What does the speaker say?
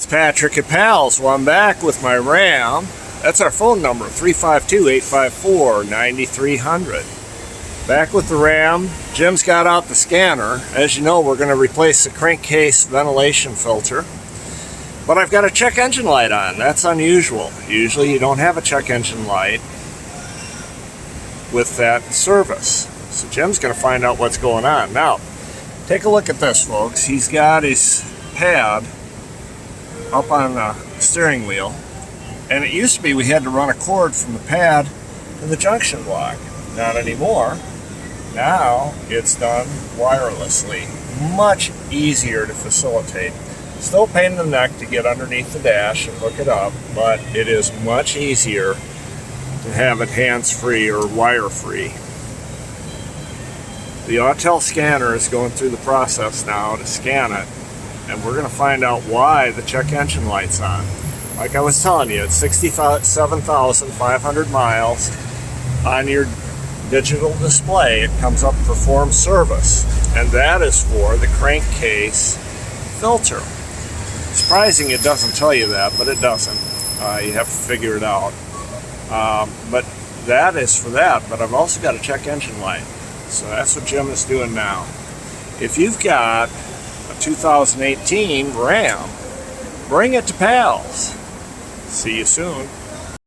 Patrick at Pals. Well, I'm back with my Ram. That's our phone number, 352-854-9300. Back with the Ram. Jim's got out the scanner. As you know, we're going to replace the crankcase ventilation filter. But I've got a check engine light on. That's unusual. Usually you don't have a check engine light with that service. So Jim's going to find out what's going on. Now, take a look at this, folks. He's got his pad up on the steering wheel. And it used to be we had to run a cord from the pad to the junction block. Not anymore. Now it's done wirelessly. Much easier to facilitate. Still a pain in the neck to get underneath the dash and hook it up, but it is much easier to have it hands-free or wire-free. The Autel scanner is going through the process now to scan it, and we're going to find out why the check engine light's on. Like I was telling you, it's 67,500 miles on your digital display. It comes up perform service, and that is for the crankcase filter. Surprising it doesn't tell you that, but it doesn't. You have to figure it out. But that is for that, but I've also got a check engine light. So that's what Jim is doing now. If you've got a 2018 Ram, bring it to Pals. See you soon.